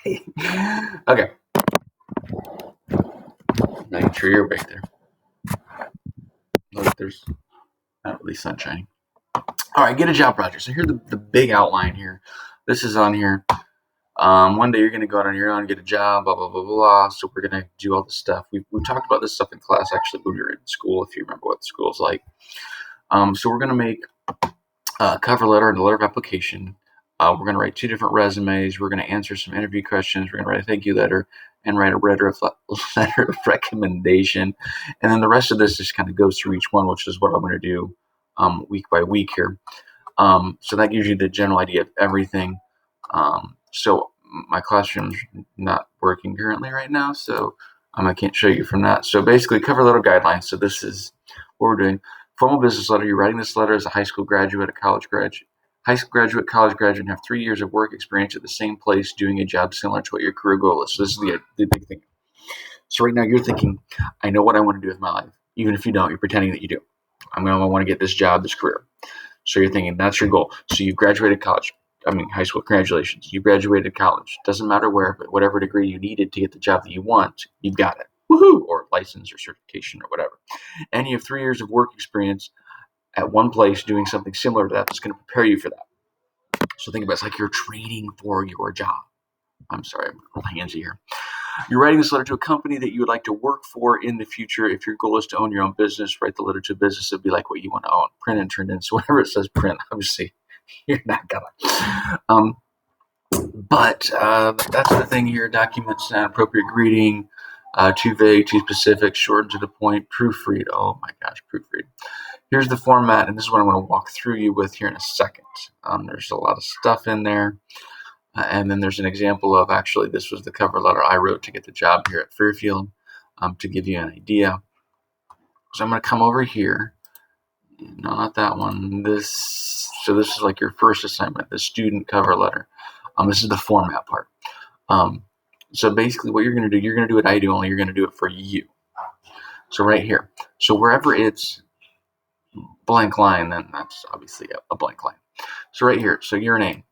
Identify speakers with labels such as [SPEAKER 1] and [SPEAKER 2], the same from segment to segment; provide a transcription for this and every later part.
[SPEAKER 1] Okay. Making sure you're awake there. Look, there's not really sun shining. All right, get a job project. So here's the big outline here. This is on here. One day you're going to go out on your own, get a job, blah, blah, blah, blah. So we're going to do all this stuff. We talked about this stuff in class, actually, when we were in school, if you remember what the school's like. So we're going to make a cover letter and a letter of application. We're going to write 2 different resumes. We're going to answer some interview questions. We're going to write a thank you letter and write a letter of recommendation. And then the rest of this just kind of goes through each one, which is what I'm going to do week by week here. So that gives you the general idea of everything. So my classroom's not working currently right now, so I can't show you from that. So basically, cover letter guidelines. So this is what we're doing. Formal business letter. You're writing this letter as a high school graduate, a college graduate, college graduate, and have 3 years of work experience at the same place doing a job similar to what your career goal is. So this is the big thing. So right now you're thinking, I know what I want to do with my life. Even if you don't, you're pretending that you do. I want to get this job, this career. So you're thinking that's your goal. So you graduated high school. Congratulations. You graduated college. Doesn't matter where, but whatever degree you needed to get the job that you want, you've got it. Woohoo! Or license or certification or whatever. And you have 3 years of work experience at one place doing something similar to that that's going to prepare you for that. So think about it. It's like you're training for your job. I'm sorry, I'm a little handsy here. You're writing this letter to a company that you would like to work for in the future. If your goal is to own your own business, write the letter to a business that would be like what you want to own. Print and turn in. So whenever it says print, obviously you're not gonna. But that's the thing here. Documents not appropriate greeting, too vague, too specific, short and to the point, proofread. Oh my gosh, proofread. Here's the format, and this is what I'm going to walk through you with here in a second. There's a lot of stuff in there. And then there's an example of, actually, this was the cover letter I wrote to get the job here at Fairfield, to give you an idea. So I'm going to come over here. No, not that one. So this is like your first assignment, the student cover letter. This is the format part. So basically what you're going to do what I do, only you're going to do it for you. So right here. So wherever it's blank line, then that's obviously a blank line. So right here, so your name.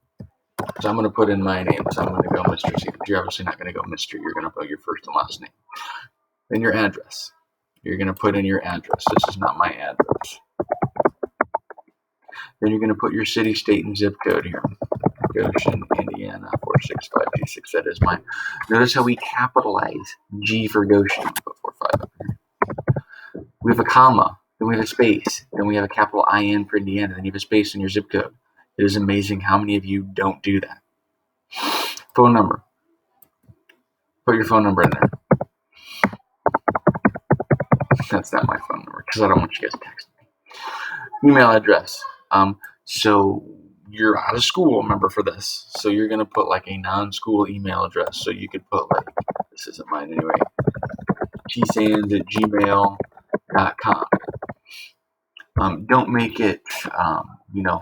[SPEAKER 1] So I'm going to put in my name. So I'm going to go Mr. C. You're obviously not going to go Mr. You're going to put your first and last name. Then your address. You're going to put in your address. This is not my address. Then you're going to put your city, state, and zip code here. Goshen, Indiana, 46526. That is mine. Notice how we capitalize G for Goshen. Put 45 up here. We have a comma. Then we have a space. Then we have a capital IN for Indiana. Then you have a space in your zip code. It is amazing how many of you don't do that. Phone number. Put your phone number in there. That's not my phone number because I don't want you guys to text me. Email address. So you're out of school, remember, for this. So you're going to put like a non-school email address. So you could put like, this isn't mine anyway, tsands@gmail.com. Don't make it,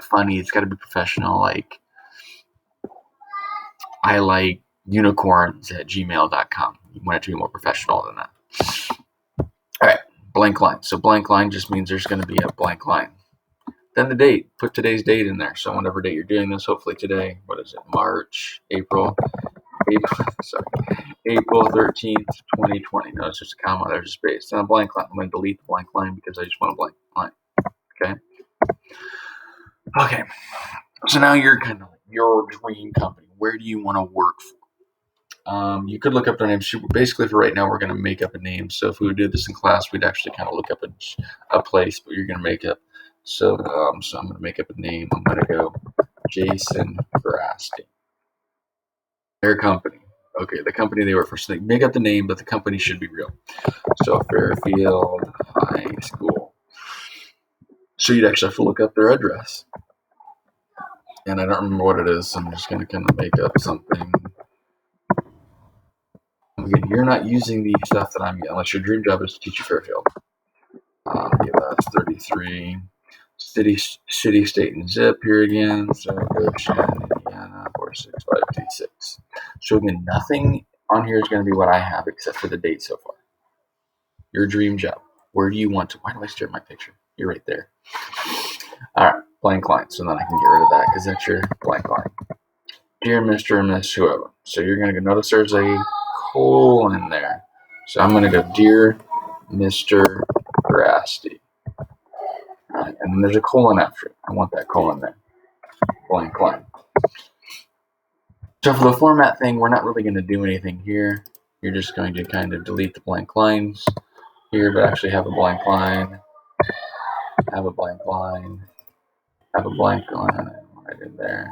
[SPEAKER 1] funny. It's got to be professional. Like, I like unicorns@gmail.com. You want it to be more professional than that. All right, blank line. So blank line just means there's going to be a blank line. Then the date. Put today's date in there. So whatever date you're doing this, hopefully today, what is it? April 13th, 2020. No, it's just a comma. There's a space. Then a blank line. I'm going to delete the blank line because I just want a blank line. Okay. So now you're kind of like your dream company. Where do you want to work for? You could look up their names. Basically, for right now, we're going to make up a name. So if we would do this in class, we'd actually kind of look up a place, but you're going to make up. So I'm going to make up a name. I'm going to go Jason Grasting. Their company. Okay, the company they work for. So they make up the name, but the company should be real. So Fairfield High School. So you'd actually have to look up their address. And I don't remember what it is, so I'm just going to kind of make up something. Again, you're not using the stuff that I'm using, unless your dream job is to teach you Fairfield. That's 33. City, state, and zip here again. So Goshen, Indiana, 46526. So again, nothing on here is going to be what I have except for the date so far. Your dream job. Where do you want to? Why do I stare at my picture? You're right there. All right, blank line. So then I can get rid of that because that's your blank line. Dear Mr. and Miss whoever. So you're going to notice there's a colon there. So I'm going to go Dear Mr. Grasty. Right, and then there's a colon after it. I want that colon there. Blank line. So for the format thing, we're not really going to do anything here. You're just going to kind of delete the blank lines here, but actually have a blank line, have a blank line, have a blank line right in there.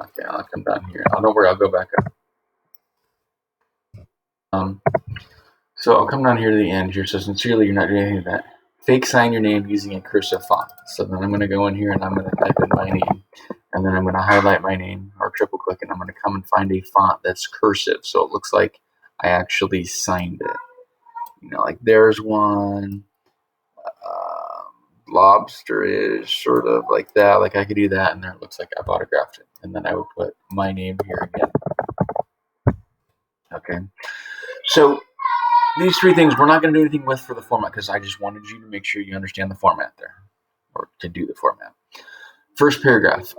[SPEAKER 1] Okay, I'll come down here. I don't know where I'll go back up. So I'll come down here to the end here. So sincerely, you're not doing anything with that. Fake sign your name using a cursive font. So then I'm going to go in here and I'm going to type in my name. And then I'm going to highlight my name or triple click, and I'm going to come and find a font that's cursive. So it looks like I actually signed it. You know, like there's one. Lobster is sort of like that. Like I could do that, and there it looks like I've autographed it. And then I would put my name here again. Okay. So these three things we're not going to do anything with for the format because I just wanted you to make sure you understand the format there, or to do the format. First paragraph,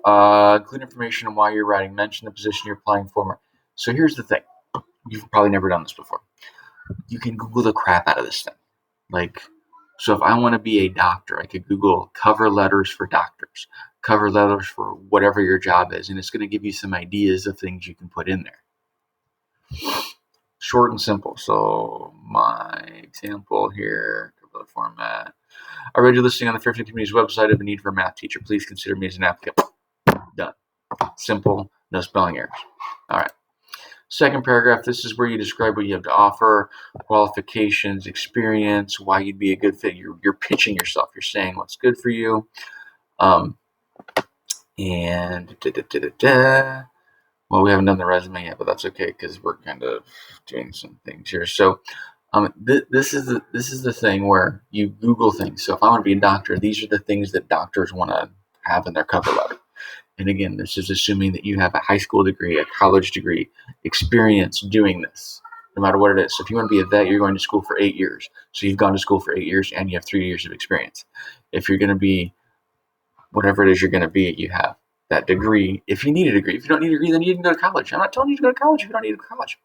[SPEAKER 1] include information on why you're writing, mention the position you're applying for. So here's the thing. You've probably never done this before. You can Google the crap out of this thing. Like, so if I want to be a doctor, I could Google cover letters for doctors, cover letters for whatever your job is, and it's going to give you some ideas of things you can put in there. Short and simple. So my example here, cover letter format. I read your listing on the Fairfield Community's website of a need for a math teacher. Please consider me as an applicant. Done. Simple, no spelling errors. All right. Second paragraph, this is where you describe what you have to offer, qualifications, experience, why you'd be a good fit. You're pitching yourself. You're saying what's good for you. Well, we haven't done the resume yet, but that's okay because we're kind of doing some things here. So this is the thing where you Google things. So if I want to be a doctor, these are the things that doctors want to have in their cover letter. And again, this is assuming that you have a high school degree, a college degree, experience doing this, no matter what it is. So if you want to be a vet, you're going to school for 8 years. So you've gone to school for 8 years and you have 3 years of experience. If you're going to be whatever it is you're going to be, you have that degree. If you need a degree, if you don't need a degree, then you can go to college. I'm not telling you to go to college if you don't need to go to college.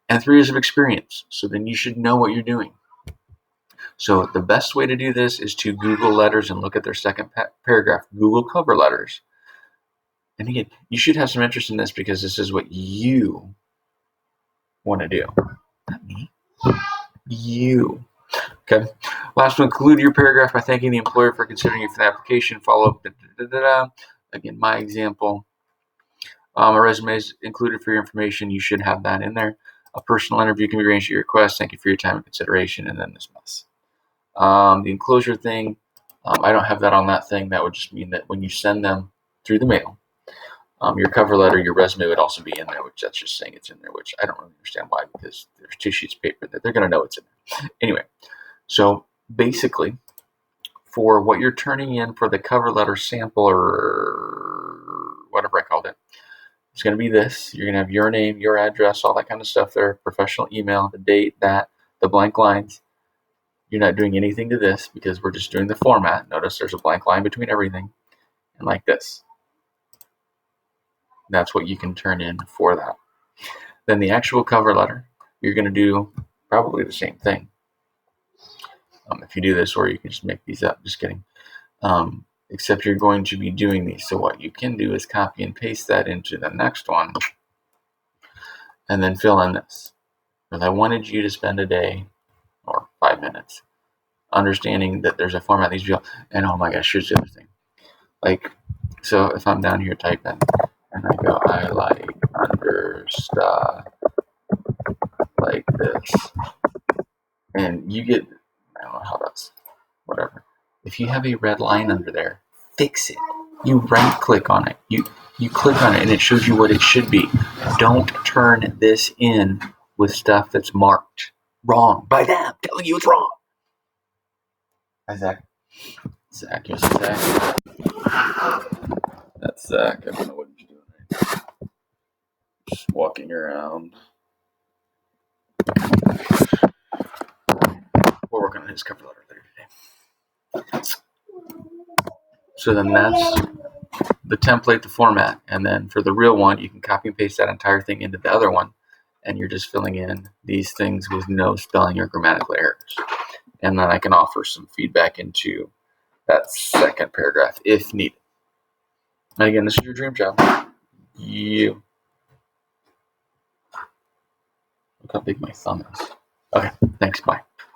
[SPEAKER 1] And 3 years of experience. So then you should know what you're doing. So the best way to do this is to Google letters and look at their second paragraph. Google cover letters. And again, you should have some interest in this because this is what you want to do. Not me. You. Okay. Last one, conclude your paragraph by thanking the employer for considering you for the application. Follow up. Again, my example. A resume is included for your information. You should have that in there. A personal interview can be arranged at your request. Thank you for your time and consideration. And then this mess. The enclosure thing, I don't have that on that thing. That would just mean that when you send them through the mail, your cover letter, your resume would also be in there, which that's just saying it's in there, which I don't really understand why, because there's 2 sheets of paper that they're going to know it's in there. Anyway, so basically, for what you're turning in for the cover letter sample or whatever I called it, it's going to be this. You're going to have your name, your address, all that kind of stuff there, professional email, the date, the blank lines. You're not doing anything to this because we're just doing the format. Notice there's a blank line between everything, and like this. That's what you can turn in for that. Then the actual cover letter, you're going to do probably the same thing. If you do this, or you can just make these up, just kidding. Except you're going to be doing these. So what you can do is copy and paste that into the next one and then fill in this. Because I wanted you to spend a day or 5 minutes understanding that there's a format these people, and oh my gosh, here's the other thing. Like, so if I'm down here typing and I go, I like understuff like this, and you get, I don't know how that's, whatever. If you have a red line under there, fix it. You right click on it. You click on it and it shows you what it should be. Don't turn this in with stuff that's marked wrong by them telling you it's wrong. Hi, Zach. Zach, yes, Zach. That's Zach. I don't know what he's doing right now. Just walking around. We're working on his cover letter later today. So then the template, the format, and then for the real one, you can copy and paste that entire thing into the other one, and you're just filling in these things with no spelling or grammatical errors. And then I can offer some feedback into that second paragraph if needed. And again, this is your dream job. Look how big my thumb is. Okay, thanks, bye.